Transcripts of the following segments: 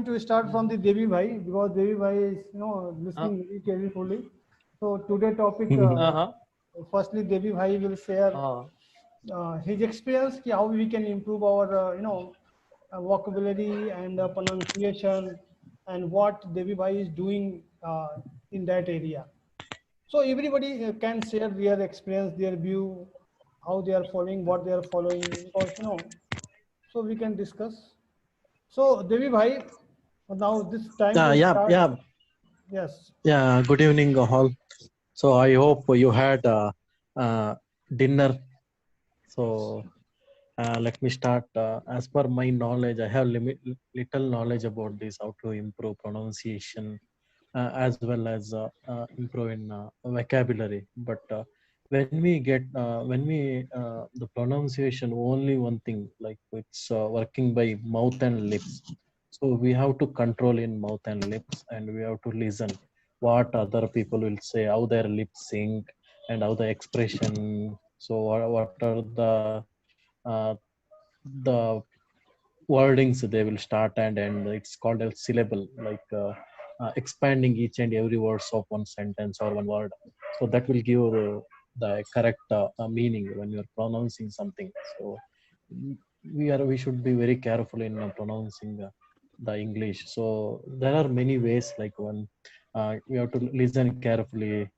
to start from the Devi Bhai because Devi Bhai is Uh, listening very carefully. So today topic, uh-huh. firstly Devi Bhai will share Uh, his experience, ki how we can improve our vocabulary and pronunciation, and what Devi Bhai is doing in that area. So everybody can share their experience, their view, how they are following, what they are following, because so we can discuss. So Devi Bhai, now this time Yeah, to yeah, start. yeah, Yes. yeah. Good evening, all. So I hope you had dinner. So let me start. As per my knowledge, I have little knowledge about this, how to improve pronunciation, as well as improve in vocabulary. But when we the pronunciation, only one thing, like it's working by mouth and lips. So we have to control in mouth and lips, and we have to listen what other people will say, how their lips sync, and how the expression. So what are uh, the wordings they will start and end. It's called a syllable, like expanding each and every words of one sentence or one word. So that will give the correct meaning when you're pronouncing something. So mm, we should be very careful in pronouncing the English. So there are many ways. Like one, we have to listen carefully.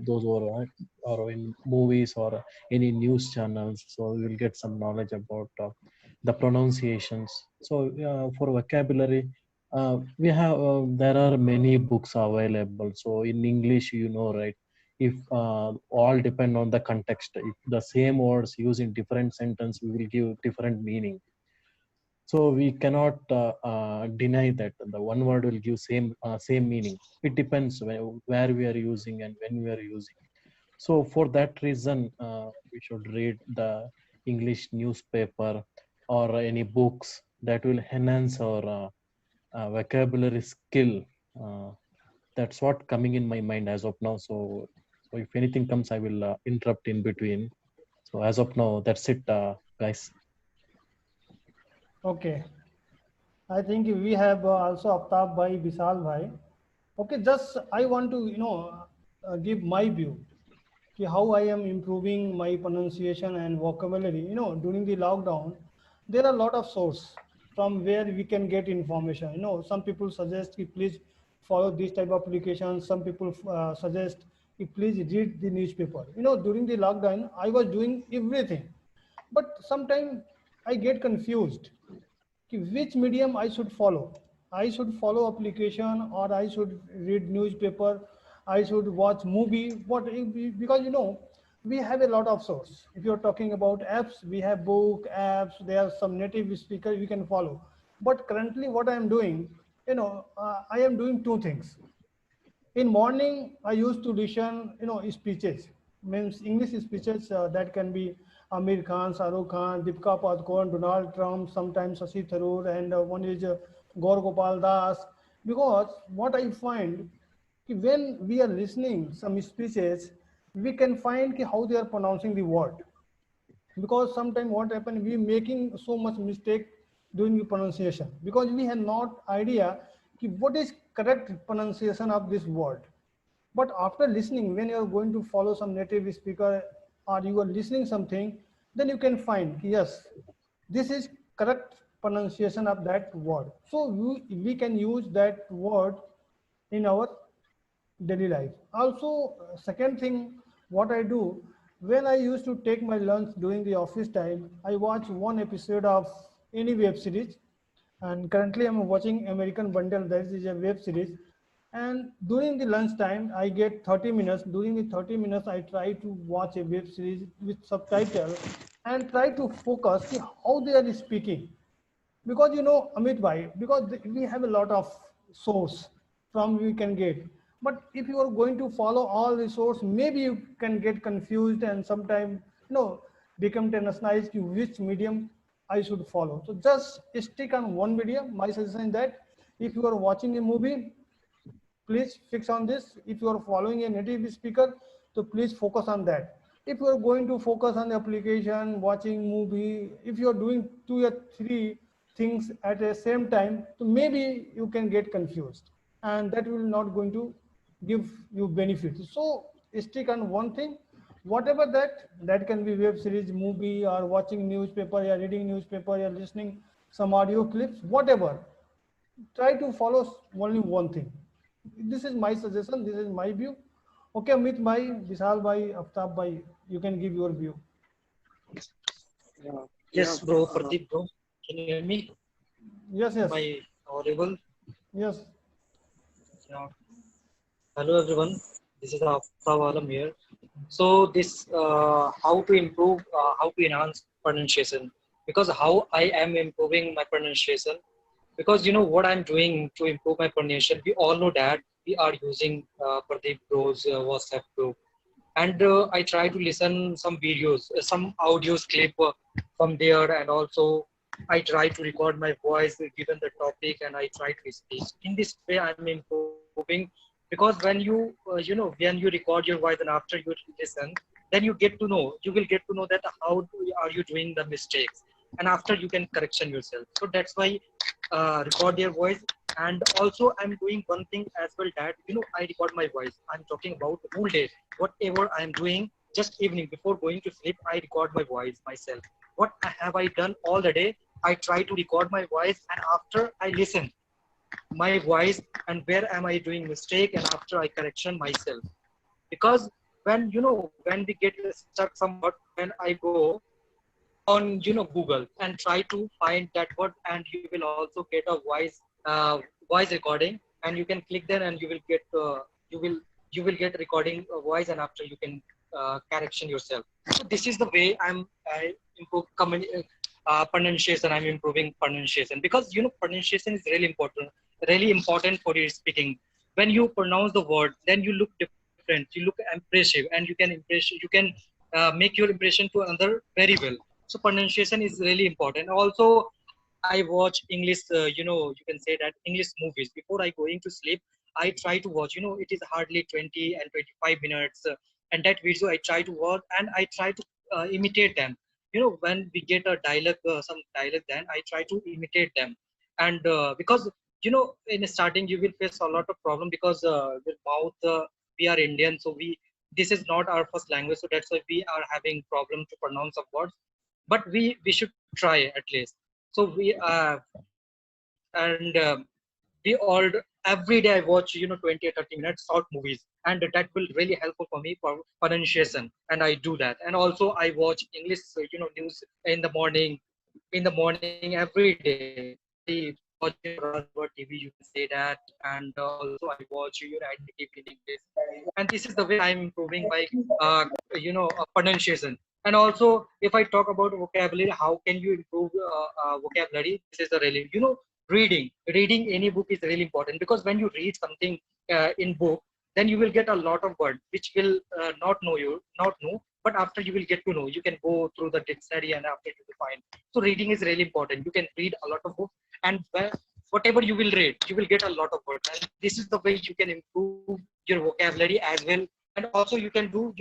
Those who are or in movies or any news channels. So we will get some knowledge about the pronunciations. So for vocabulary, we have there are many books available. So in English, right, if all depend on the context. If the same words used in different sentence, we will give different meaning. So we cannot deny that the one word will give same meaning. It depends where we are using and when we are using. So for that reason, we should read the English newspaper or any books that will enhance our vocabulary skill. Uh, that's what coming in my mind as of now. So if anything comes, I will interrupt in between. So as of now, that's it, guys. Okay. I think we have also Aftab Bhai, Vishal Bhai. Okay, just I want to give my view ki how I am improving my pronunciation and vocabulary. During the lockdown, there are a lot of source from where we can get information. Some people suggest ki please follow this type of application. Some people suggest ki please read the newspaper. During the lockdown, I was doing everything, but sometimes I get confused कि which medium I should follow. I should follow application or I should read newspaper. I should watch movie. What because we have a lot of source. If you're talking about apps, we have book apps. There are some native speaker we can follow. But currently, what I am doing, I am doing two things. In morning, I used to listen, speeches, means English speeches that can be Amir Khan, Shahrukh Khan, Deepika Padukone, Donald Trump, sometimes Shashi Tharoor, and one is Gaur Gopal Das. Because what I find, when we are listening some speeches, we can find how they are pronouncing the word, because sometimes what happen, we making so much mistake during the pronunciation because we have not idea what is correct pronunciation of this word. But after listening, when you are going to follow some native speaker or you are listening something, then you can find yes, this is correct pronunciation of that word. So we can use that word in our daily life. Also, second thing, what I do when I used to take my lunch during the office time, I watch one episode of any web series, and currently I'm watching American Bundle. That is a web series, and during the lunch time, I get 30 minutes. During the 30 minutes, I try to watch a web series with subtitle and try to focus how they are speaking, because Amit bhai, because we have a lot of source from we can get, but if you are going to follow all the source, maybe you can get confused and sometimes become tensionized to which medium I should follow. So just stick on one medium. My suggestion is that if you are watching a movie, please fix on this. If you are following a native speaker, so please focus on that. If you are going to focus on the application, watching movie, if you are doing two or three things at the same time, so maybe you can get confused, and that will not going to give you benefits. So stick on one thing, whatever that can be web series, movie, or watching newspaper, or reading newspaper, or listening some audio clips, whatever. Try to follow only one thing. This is my suggestion, this is my view. Okay, Amit bhai, Vishal bhai, Aftab bhai, you can give your view. Yes, bro, Pradeep, bro. Can you hear me? Yes, Am yes, I audible? yes. Yeah. Hello, everyone. This is Aftab Alam here. So, how to improve, how to enhance pronunciation? Because how I am improving my pronunciation? Because you know what I'm doing to improve my pronunciation. We all know that we are using Pradeep Bro's WhatsApp group, and I try to listen some videos, some audios clip from there, and also I try to record my voice given the topic, and I try to speak. In this way, I'm improving because when you when you record your voice and after you listen, then you will get to know that are you doing the mistakes, and after you can correction yourself. So that's why record your voice. And also I'm doing one thing as well, that I record my voice. I'm talking about the whole day, whatever I'm doing. Just evening before going to sleep, I record my voice myself. What have I done all the day? I try to record my voice, and after I listen my voice, and where am I doing mistake, and after I correction myself. Because when we get stuck somewhat, when I go on Google and try to find that word, and you will also get a voice recording, and you can click there, and you will you will get recording voice, and after you can correction yourself. So this is the way I improve pronunciation. I'm improving pronunciation because pronunciation is really important for your speaking. When you pronounce the word, then you look different, you look impressive, and you can make your impression to another very well. So pronunciation is really important. Also, I watch English, you can say that English movies before I going to sleep. I try to watch, it is hardly 20 and 25 minutes, and that video I try to watch, and I try to imitate them. When we get a dialogue, some dialogue, then I try to imitate them. And because in starting you will face a lot of problem, because with mouth, we are Indian, so this is not our first language, so that's why we are having problem to pronounce some words. But we should try at least. So and we all every day I watch 20 or 30 minutes short movies, and that will really helpful for me for pronunciation, and I do that. And also I watch English news in the morning, every day. I watch Razwar TV, you can say that. And also I watch your IDTV in English, and this is the way I'm improving my pronunciation. And also, if I talk about vocabulary, how can you improve vocabulary? This is the really reading any book is really important, because when you read something in book, then you will get a lot of words which will not know, but after you will get to know, you can go through the dictionary, and after you will find. So reading is really important. You can read a lot of books, and whatever you will read, you will get a lot of words, and this is the way you can improve your vocabulary as well. And also you can do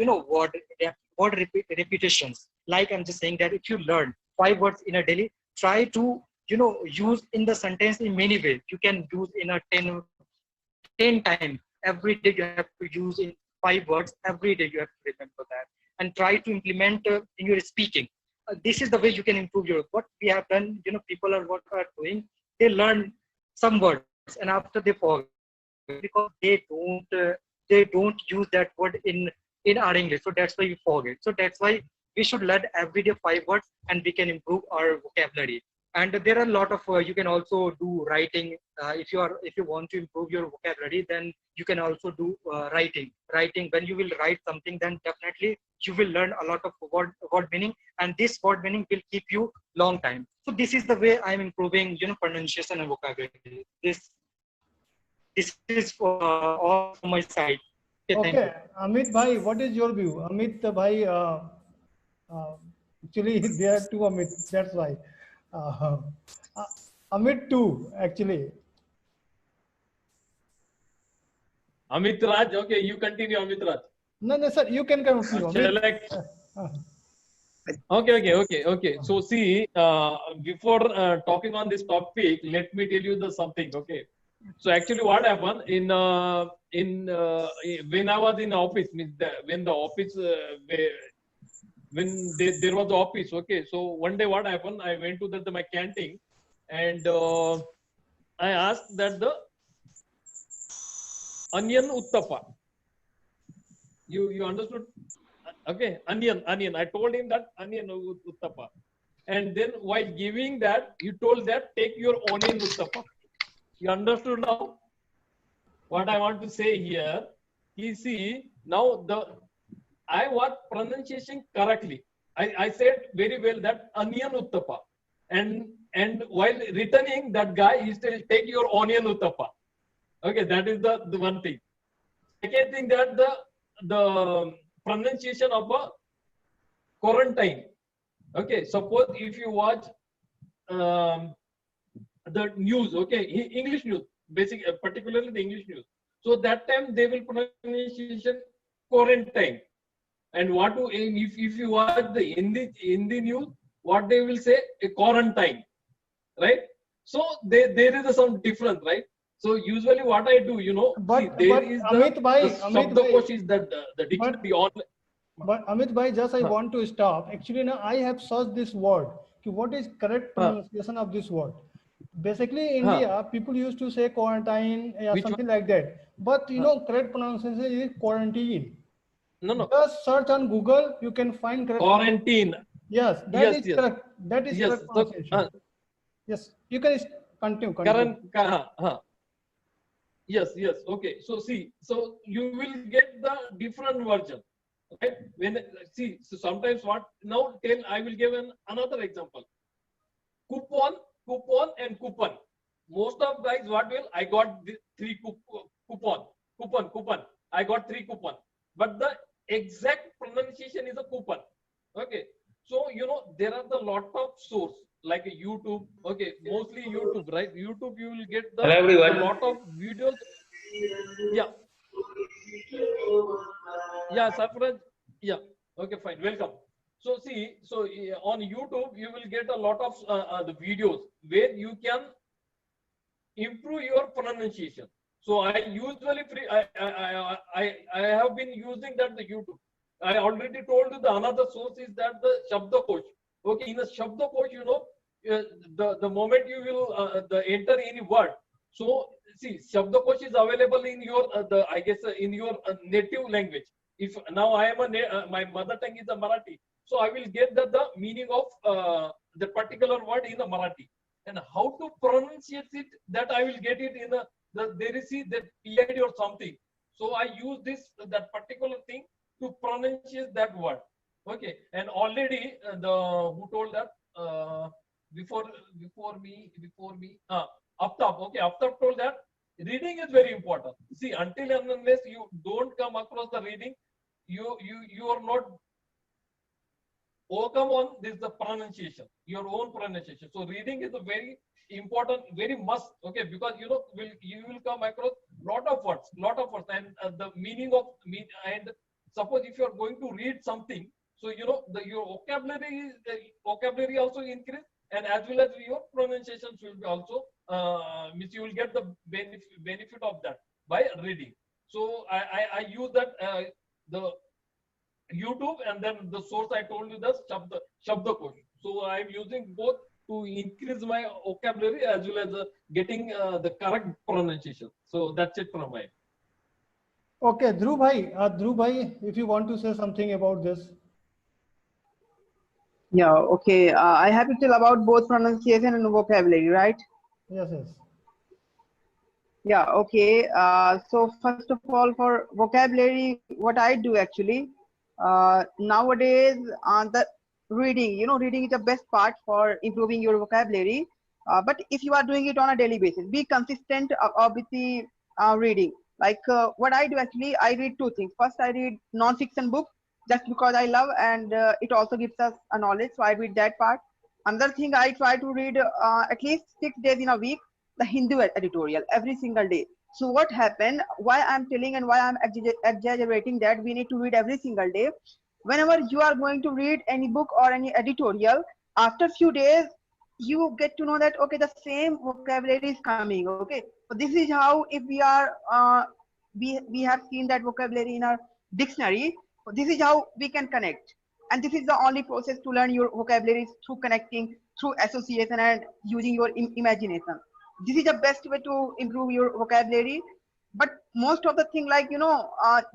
repetitions. Like I'm just saying that if you learn 5 words in a daily, try to use in the sentence in many ways. You can use in a 10 times every day. You have to use in 5 words every day. You have to remember that, and try to implement in your speaking. This is the way you can improve your. What we have done, people are what are doing. They learn some words, and after they forget, because they don't use that word in our English. So that's why we forget. So that's why we should learn every day 5 words, and we can improve our vocabulary. And there are a lot of you can also do writing. If you want to improve your vocabulary, then you can also do writing. When you will write something, then definitely you will learn a lot of word meaning, and this word meaning will keep you long time. So this is the way I'm improving pronunciation and vocabulary. This is all from my side. Okay, thank you. Okay, Amit bhai, what is your view? Amit bhai, uh, actually there are two Amit, that's why. Uh, uh, Amit too, actually. Amit Raj, okay, you continue, Amit Raj. No, no, sir, you can continue. Amit. Select. Okay. So see, before talking on this topic, let me tell you the something. Okay. So actually, what happened when I was in office, means when the office there was the office. Okay. So one day, what happened? I went to my canteen, and I asked that the onion uttapa. You understood? Okay, onion. I told him that onion uttapa. And then while giving that, you told that take your onion uttapa. You understood now what I want to say here? You see, now I was pronunciation correctly. I said very well that onion uttapa. And while returning, that guy he still take your onion uttapa. Okay, that is the one thing. Second thing, that the pronunciation of a quarantine. Okay, suppose if you watch the news, okay, English news, particularly the English news. So that time they will pronunciation quarantine. And if you watch the Hindi news, what they will say a quarantine, right? So there is some difference, right? So usually what I do, there is Amit bhai, the Shabdakosh is the dictionary on. But Amit bhai, just I want to stop. Actually, now I have searched this word. What is correct pronunciation of this word? Basically, in India, people used to say quarantine or something like that. But correct pronunciation is quarantine. No. Just search on Google, you can find correct. Quarantine. Yes, that is correct. That is Yes. correct pronunciation. Yes, you can continue. Yes. Okay. So see, so you will get the different version, right? So sometimes I will give another example. Coupon, and coupon. Most of guys, I got 3 coupon. I got 3 coupon, but the exact pronunciation is a coupon. Okay. So there are the lot of source like a YouTube. Okay, mostly YouTube, right? YouTube, you will get the lot of videos. Yeah, Sarfaraj. Yeah. Okay, fine. Welcome. So see, on YouTube you will get a lot of the videos where you can improve your pronunciation. So I usually I have been using that the YouTube. I already told you the another source is that the Shabdakosh. Okay, in a Shabdakosh, the moment you will enter any word. So see, Shabdakosh is available in your in your native language. If now I am my mother tongue is the Marathi, so I will get the meaning of the particular word in the Marathi, and how to pronunciate it, that I will get it in there is that PID or something. So I use that particular thing to pronunciate that word. Okay, and already who told that before me Aftab. Okay, Aftab told that reading is very important. See, until and unless you don't come across the reading, you are not overcome on the pronunciation, your own pronunciation. So reading is a very important, very must. Okay, because you will come across lot of words, and the meaning of and suppose if you are going to read something, so your vocabulary also increase, and as well as your pronunciations will be also means you will get the benefit of that by reading. So I use that the YouTube, and then the source I told you, the Shabdakosh. So I am using both to increase my vocabulary as well as getting the correct pronunciation. So that's it from my. Okay, Dhruv bhai, if you want to say something about this. Yeah, okay. I have to tell about both pronunciation and vocabulary, right? Yes. Yeah, okay. So first of all, for vocabulary, what I do actually, nowadays, the reading, reading is the best part for improving your vocabulary. But if you are doing it on a daily basis, be consistent with the reading. Like what I do actually, I read 2 things. First, I read non-fiction book just because I love, and it also gives us a knowledge. So I read that part. Another thing, I try to read at least 6 days in a week, the Hindu editorial every single day. So what happened, why I'm telling and why I'm exaggerating that we need to read every single day. Whenever you are going to read any book or any editorial, after few days, you get to know that, okay, the same vocabulary is coming. Okay. So this is how, if we are, we have seen that vocabulary in our dictionary. So this is how we can connect. And this is the only process to learn your vocabulary, through connecting, through association, and using your imagination. This is the best way to improve your vocabulary. But most of the thing, like,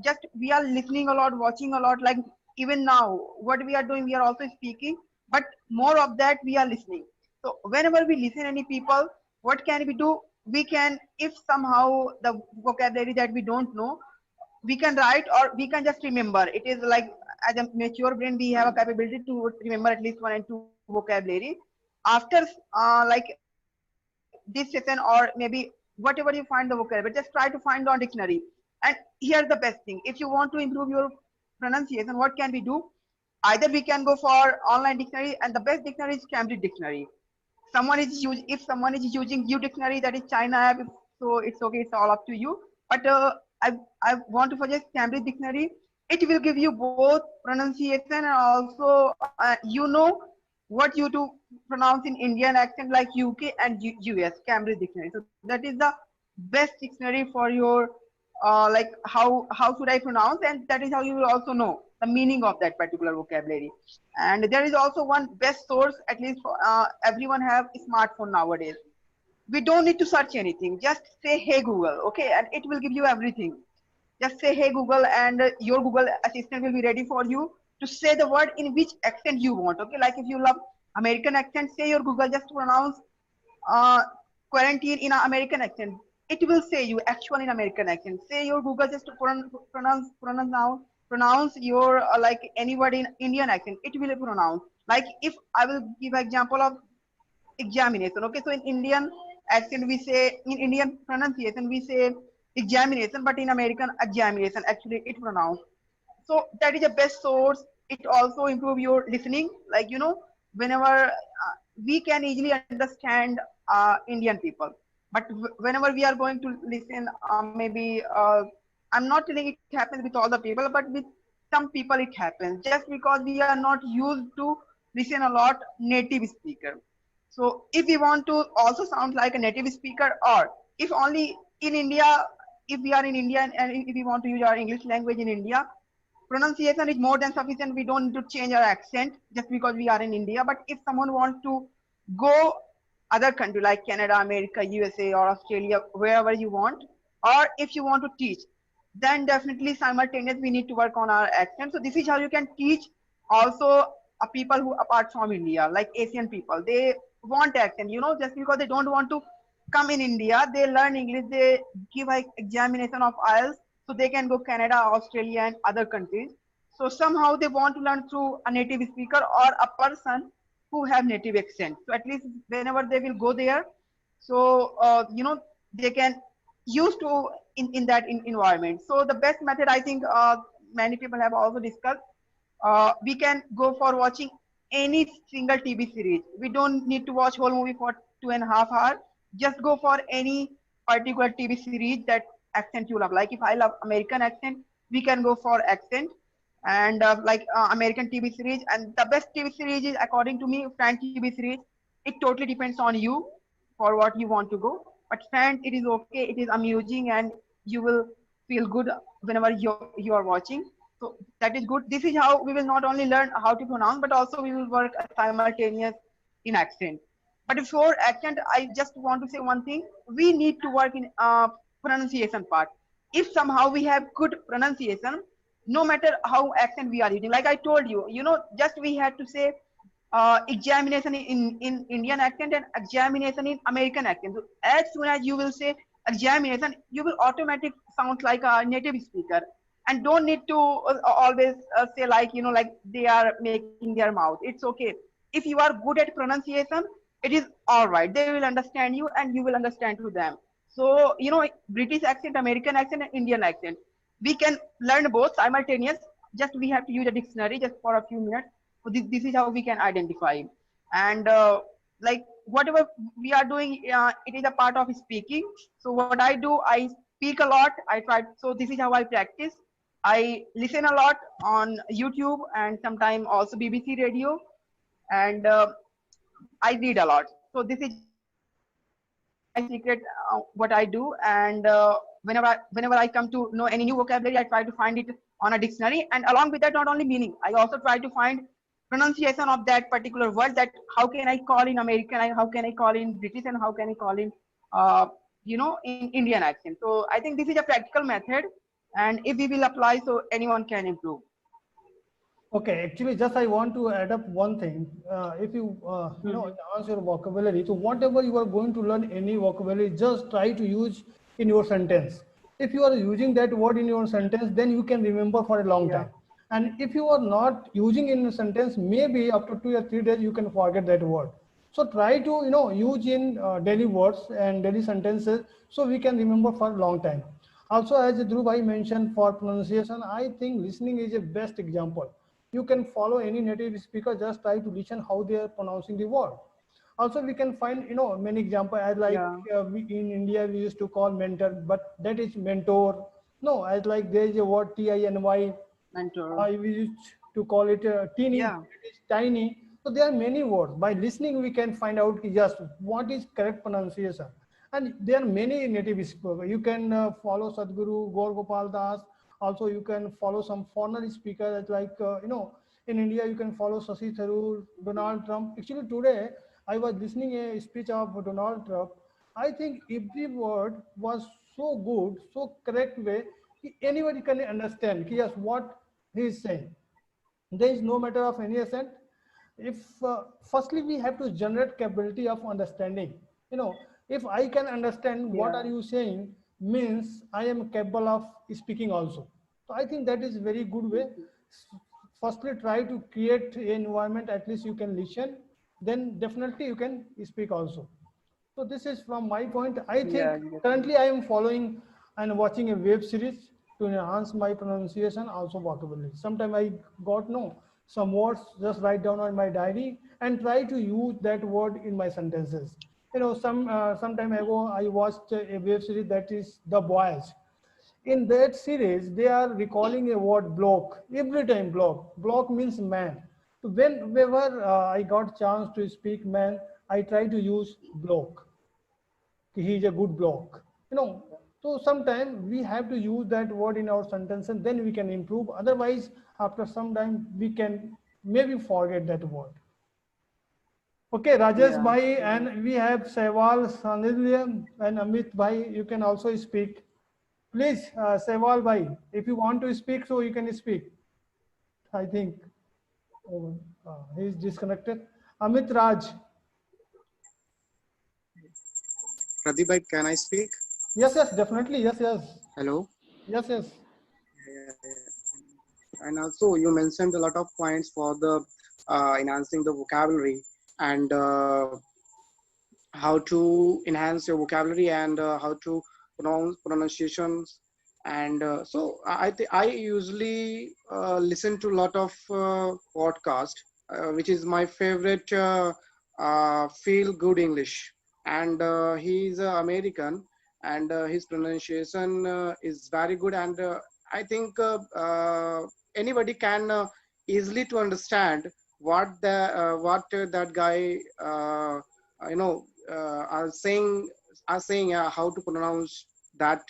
just we are listening a lot, watching a lot, like even now what we are doing, we are also speaking, but more of that we are listening. So whenever we listen any people, what can we do? We can, if somehow the vocabulary that we don't know, we can write, or we can just remember. It is like, as a mature brain, we have a capability to remember at least 1 and 2 vocabulary. After like this session, or maybe whatever you find the vocabulary, just try to find on dictionary. And here's the best thing: if you want to improve your pronunciation, what can we do? Either we can go for online dictionary, and the best dictionary is Cambridge Dictionary. If someone is using U Dictionary, that is China app, so it's okay, it's all up to you. But I want to suggest Cambridge Dictionary. It will give you both pronunciation, and also what you to pronounce in Indian accent, like UK and US. Cambridge Dictionary. So that is the best dictionary for your like how should I pronounce, and that is how you will also know the meaning of that particular vocabulary. And there is also one best source, at least for, everyone have a smartphone nowadays. We don't need to search anything, just say hey Google, okay, and it will give you everything. Just say hey Google, and your Google assistant will be ready for you to say the word in which accent you want. Okay, like if you love American accent, say your Google just pronounce uh, quarantine in an American accent. It will say you actual in American accent. Say your Google just to pronounce your like any word in Indian accent. It will pronounce. Like if I will give example of examination. Okay, so in Indian accent we say, in Indian pronunciation we say examination, but in American examination actually it pronounced. So that is the best source. It also improve your listening. Like whenever we can easily understand Indian people, but whenever we are going to listen, maybe I'm not telling it happens with all the people, but with some people it happens, just because we are not used to listen a lot native speaker. So if we want to also sound like a native speaker, or if only in India, if we are in India and if we want to use our English language in India, pronunciation is more than sufficient. We don't need to change our accent just because we are in India. But if someone wants to go other country like Canada, America, USA, or Australia, wherever you want, or if you want to teach, then definitely simultaneously we need to work on our accent. So this is how you can teach also people who apart from India, like Asian people. They want accent, just because they don't want to come in India, they learn English, they give an examination of IELTS, so they can go Canada, Australia, and other countries. So somehow they want to learn through a native speaker or a person who have native accent. So at least whenever they will go there, so they can use to in that environment. So the best method, I think, many people have also discussed. We can go for watching any single TV series. We don't need to watch whole movie for 2.5 hours. Just go for any particular TV series that accent you love. Like if I love American accent, we can go for accent, and American TV series. And the best TV series is, according to me, French TV series. It totally depends on you for what you want to go. But French, it is okay. It is amusing, and you will feel good whenever you are watching. So that is good. This is how we will not only learn how to pronounce, but also we will work simultaneous in accent. But before accent, I just want to say one thing. We need to work in pronunciation part. If somehow we have good pronunciation, no matter how accent we are using, like I told you, just we had to say examination in Indian accent and examination in American accent. So as soon as you will say examination, you will automatically sound like a native speaker, and don't need to always say like they are making their mouth. It's okay. If you are good at pronunciation, it is all right. They will understand you, and you will understand to them. So British accent, American accent, and Indian accent, we can learn both simultaneous. Just we have to use a dictionary just for a few minutes. So this is how we can identify. And like whatever we are doing, it is a part of speaking. So what I do, I speak a lot. I try. So this is how I practice. I listen a lot on YouTube and sometimes also BBC radio, and I read a lot. So this is my secret, what I do. And whenever I come to know any new vocabulary, I try to find it on a dictionary. And along with that, not only meaning, I also try to find pronunciation of that particular word. That how can I call in American, how can I call in British, and how can I call in, uh, in Indian accent. So I think this is a practical method, and if we will apply, so anyone can improve. Okay, actually, just I want to add up one thing. If you enhance your vocabulary, so whatever you are going to learn any vocabulary, just try to use in your sentence. If you are using that word in your sentence, then you can remember for a long Yeah. time. And if you are not using in a sentence, maybe after 2 or 3 days you can forget that word. So try to use in daily words and daily sentences so we can remember for a long time. Also, as Dhruv I mentioned for pronunciation, I think listening is a best example. You can follow any native speaker, just try to listen how they are pronouncing the word. Also, we can find many examples as like Yeah. we, in India we used to call mentor, but that is mentor. No, as like there is a word TINY. Mentor. We used to call it teeny, Yeah. it is tiny. So there are many words. By listening, we can find out just what is correct pronunciation. And there are many native speakers. You can follow Sadhguru, Gaur Gopal Das. Also, you can follow some foreigner speakers like, in India, you can follow Shashi Tharoor, Donald Trump. Actually, today, I was listening a speech of Donald Trump. I think every word was so good, so correct way, anybody can understand yes, what he is saying. There is no matter of any accent. If firstly we have to generate capability of understanding. If I can understand what are Yeah. you saying, means I am capable of speaking also. So I think that is very good way. Firstly try to create an environment, at least you can listen, then definitely you can speak also. So this is from my point. I Yeah. think Exactly. currently I am following and watching a web series to enhance my pronunciation, also vocabulary. Sometimes I got some words, just write down on my diary and try to use that word in my sentences. Some time ago I watched a web series that is The Boys. In that series, they are recalling a word block every time. Block means man. So whenever I got chance to speak man, I try to use block. He is a good block. So sometimes we have to use that word in our sentence and then we can improve. Otherwise, after some time, we can maybe forget that word. Okay, Rajesh Yeah. Bhai, Exactly. and we have Sehwal, Sanidhya, and Amit Bhai. You can also speak. Please, Sehwal Bhai, if you want to speak, so you can speak. I think he is disconnected. Amit Raj. Pradeep bhai, can I speak? Yes, yes, definitely. Yes, yes. Hello. Yes, yes. And also, you mentioned a lot of points for the enhancing the vocabulary and how to enhance your vocabulary and how to pronounce pronunciations. And I usually listen to a lot of podcast, which is my favorite feel good English. And he's American, and his pronunciation is very good. And I think anybody can easily to understand what that guy you know are saying how to pronounce that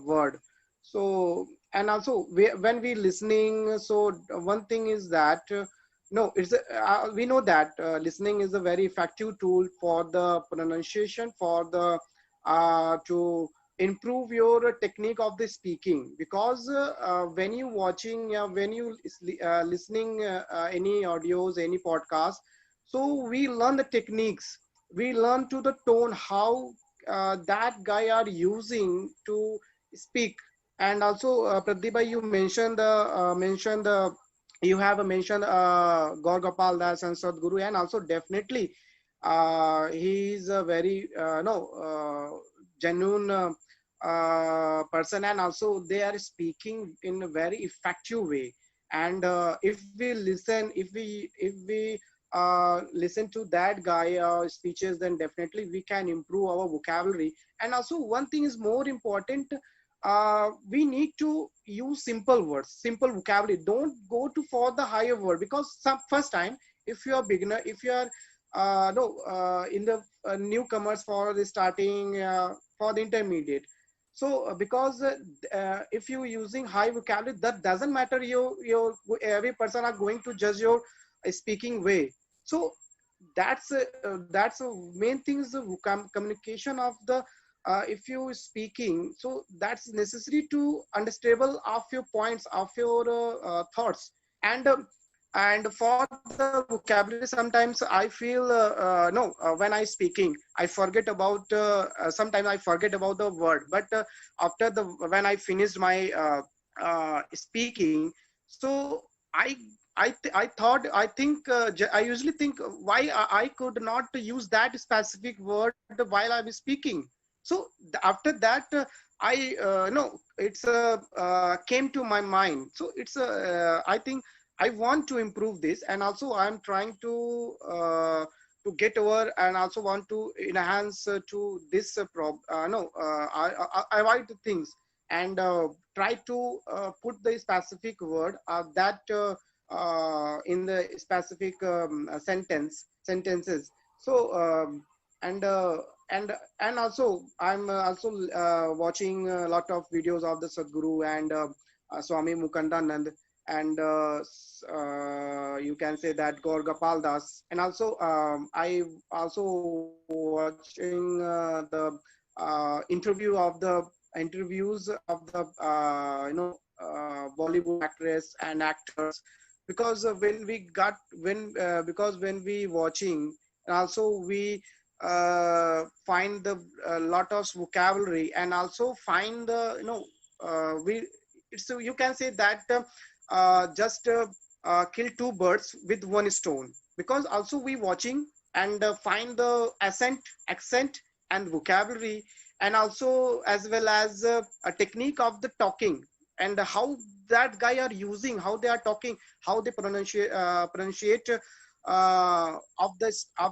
word. So, and also when we listening, so one thing is that no it's we know that listening is a very effective tool for the pronunciation, for the to improve your technique of the speaking. Because when you watching when you listening any audios, any podcast, so we learn the techniques, we learn to the tone how that guy are using to speak. And also Pradeep, you mentioned the you have mentioned Gaur Gopal Das and Sadhguru, and also definitely he is a very no genuine person, and also they are speaking in a very effective way. And if we listen, if we listen to that guy speeches, then definitely we can improve our vocabulary. And also one thing is more important, we need to use simple words, simple vocabulary. Don't go to for the higher word, because some first time, if you are beginner, if you are no in the newcomers for the starting for the intermediate. So because if you using high vocabulary, that doesn't matter. Every person are going to judge your speaking way. So that's a main thing is the communication of the if you speaking, so that's necessary to understandable of your points, of your thoughts. And for the vocabulary, sometimes I feel no when I speaking, I forget about sometimes I forget about the word, but after the when I finished my speaking, so I thought, I think I usually think why I could not use that specific word while I was speaking. So after that I no it's came to my mind. So it's I think I want to improve this, and also I'm trying to get over, and also want to enhance to this no I avoid the things, and try to put the specific word that in the specific sentences. So and uh, and also I'm also watching a lot of videos of the Sadhguru and Swami Mukandanand, and you can say that Gaur Gopal Das, and also I also watching the interviews of the Bollywood actress and actors, because when we got when because when we watching, and also we find the lot of vocabulary, and also find the we it's you can say that just kill two birds with one stone, because also we watching and find the accent and vocabulary, and also as well as a technique of the talking, and how that guy are using, how they are talking, how they pronunciate of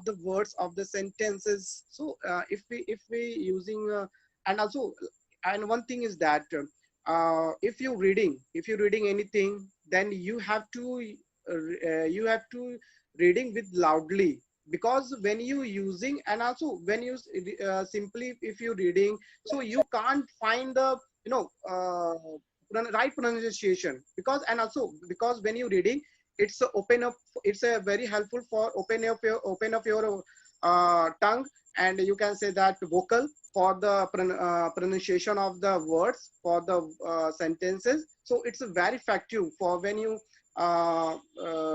the words of the sentences. So if we using and also, and one thing is that if you're reading anything, then you have to reading with loudly, because when you using, and also when you simply if you're reading, so you can't find the right pronunciation, because and also because when you're reading, it's a open up, it's a very helpful for open up your tongue, and you can say that vocal for the pronunciation of the words, for the sentences. So it's a very effective for when you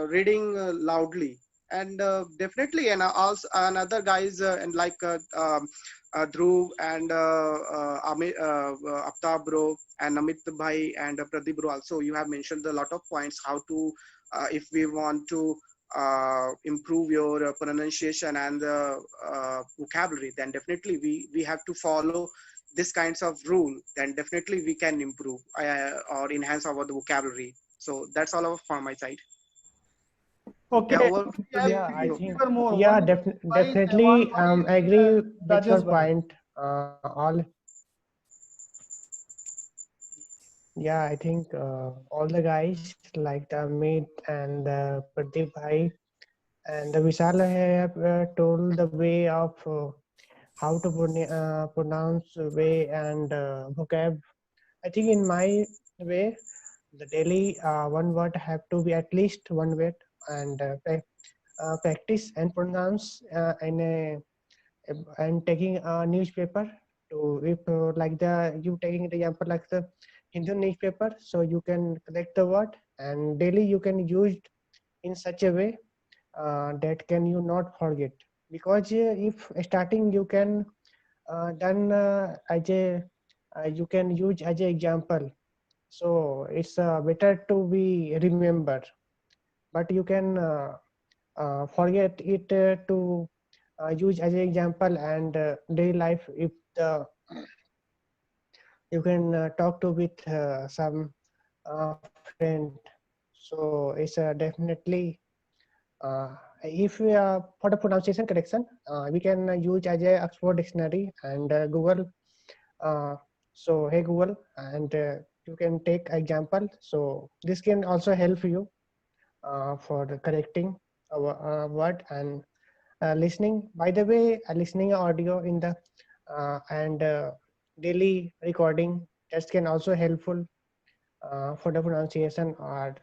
reading loudly. And definitely, and also another guys and like Dhruv and Aftab bro and Amit bhai and Pradeep bro, also you have mentioned a lot of points how to if we want to improve your pronunciation and vocabulary, then definitely we have to follow this kinds of rule, then definitely we can improve or enhance our vocabulary. So that's all from my side. Okay. Yeah, over. Yeah, I think, Clear more. yeah, One by definitely Sevan bhai agree and with your Rajesh bhai. point. All, yeah, I think all the guys like the Amit and Pradeep bhai and the Vishal have told the way of how to pronounce way and vocab. I think in my way, the daily one word have to be at least one word, and practice and pronounce in a and taking a newspaper to, if like the you taking the example like the Hindu newspaper, so you can collect the word and daily you can use it in such a way that can you not forget, because if starting you can done as a you can use as a example, so it's better to be remember, but you can forget it to use as an example and daily life. If the you can talk to with some friend, so it's definitely if we for the pronunciation correction we can use as a Oxford dictionary and Google So hey Google, and you can take example. So this can also help you for the correcting a word and listening. By the way, listening audio in the and daily recording test can also helpful for the pronunciation or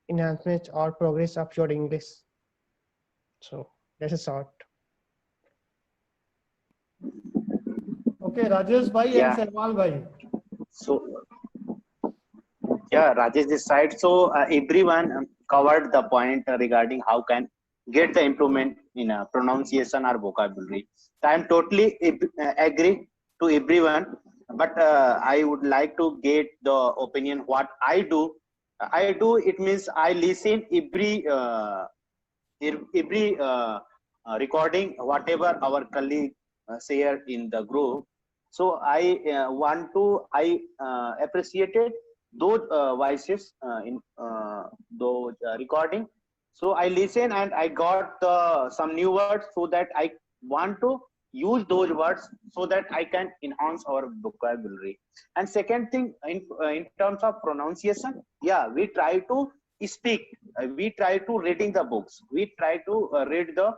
enhancement or progress of your English. So that's a short. Okay, Rajesh bhai and Yeah. Salman bhai. So yeah, Rajesh this side. So everyone covered the point regarding how can get the improvement in pronunciation or vocabulary. So I'm totally agree to everyone, but I would like to get the opinion what I do. I do it means I listen every recording whatever our colleague share in the group. So I want to appreciated those voices in those recording. So I listen and I got some new words, so that I want to use those words so that I can enhance our vocabulary. And second thing, in terms of pronunciation, yeah, we try to speak, we try to reading the books, we try to read the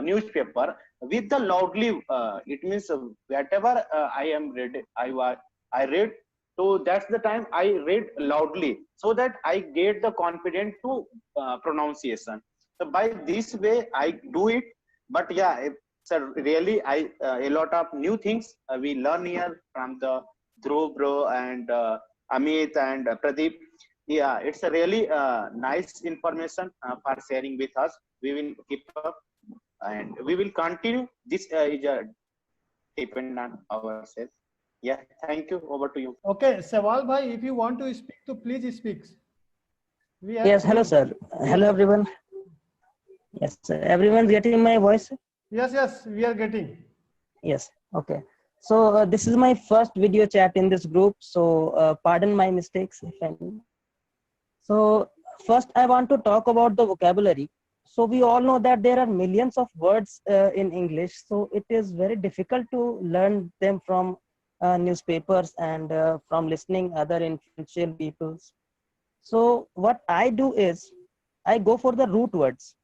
newspaper with the loudly, it means whatever I am read, I read, so that's the time I read loudly, so that I get the confidence to pronunciation. So by this way I do it. But yeah, so really I a lot of new things we learn here from the Dhruv bro and Amit and Pradeep. Yeah, it's a really nice information for sharing with us. We will keep up and we will continue. This is depend on ourselves. Yeah, thank you. Over to you. Okay, Sewal bhai, if you want to speak, to please speak. We have Yes, hello, seen. sir. Hello, everyone. Yes, sir. Everyone's getting my voice? Yes, yes, we are getting. Yes, okay. So, this is my first video chat in this group. So, pardon my mistakes, if any. So, first, I want to talk about the vocabulary. So, we all know that there are millions of words in English. So, it is very difficult to learn them from newspapers and from listening other influential peoples. So, what I do is, I go for the root words.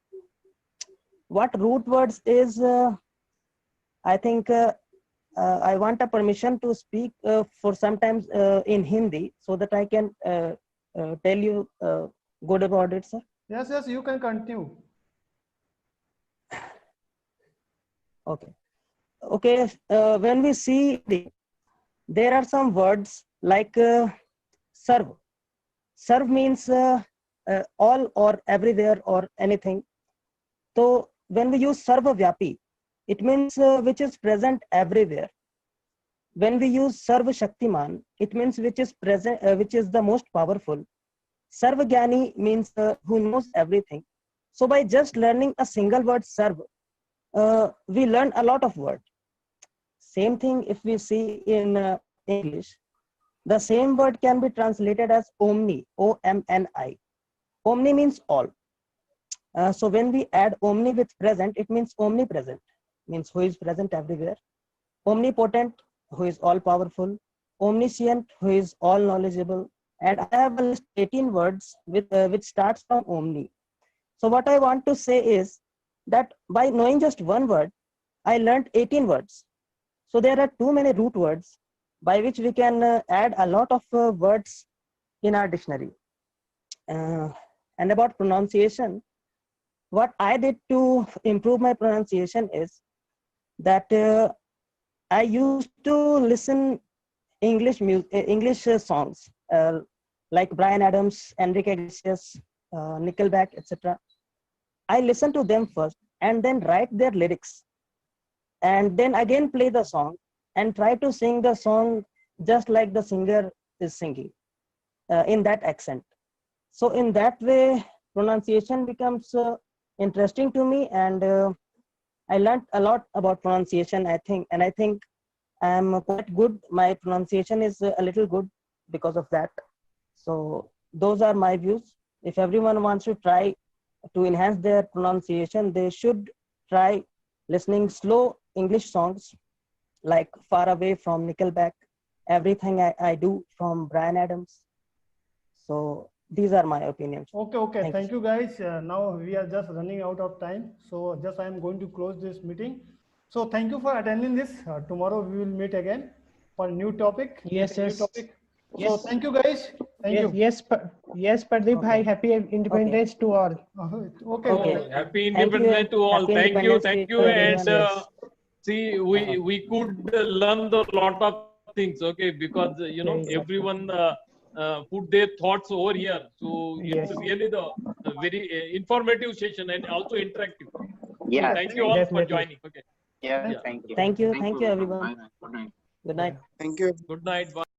What root words is, I think I want a permission to speak for sometimes in Hindi, so that I can tell you good about it, sir. Yes, yes, you can continue. Okay. Okay. When we see there are some words like serve. Serve means all or everywhere or anything. So when we use sarva vyapi, it means which is present everywhere. When we use sarva shaktiman, it means which is present, which is the most powerful. Sarva gyani means who knows everything. So by just learning a single word sarva, we learn a lot of words. Same thing if we see in English, the same word can be translated as omni, O-M-N-I. Omni means all. So when we add omni with present, it means omnipresent, means who is present everywhere. Omnipotent, who is all powerful. Omniscient, who is all knowledgeable. And I have a list 18 words with which starts from omni. So what I want to say is that by knowing just one word, I learned 18 words. So there are too many root words by which we can add a lot of words in our dictionary. And about pronunciation, what I did to improve my pronunciation is that I used to listen English songs like Bryan Adams, Enrique Iglesias, Nickelback, etc. I listen to them first and then write their lyrics, and then again play the song and try to sing the song just like the singer is singing in that accent. So in that way, pronunciation becomes interesting to me, and I learned a lot about pronunciation, I think, and I think I'm quite good. My pronunciation is a little good because of that. So those are my views. If everyone wants to try to enhance their pronunciation, they should try listening slow English songs like Far Away from Nickelback everything I do from Brian Adams. So these are my opinions. Okay. Thank you guys. Now we are just running out of time. So just I am going to close this meeting. So thank you for attending this. Tomorrow we will meet again for a new topic. Yes, New yes. topic. So Yes. thank you guys. Thank you. Yes, Pradeep bhai. Happy Independence to all. Okay. Okay. Happy Thank you. Independence to all. Happy Thank you. Independence Thank Day you. to And everyone. see, we could learn a lot of things. Okay, because you know Yeah, exactly. everyone put their thoughts over here. So Yes. it's really the very informative session and also interactive. Yeah. So thank you all for Definitely. joining. Okay. Yeah. Yeah. Thank you. Thank you. Thank you, everyone. Bye. Good night. Good night. Thank you. Good night. Bye.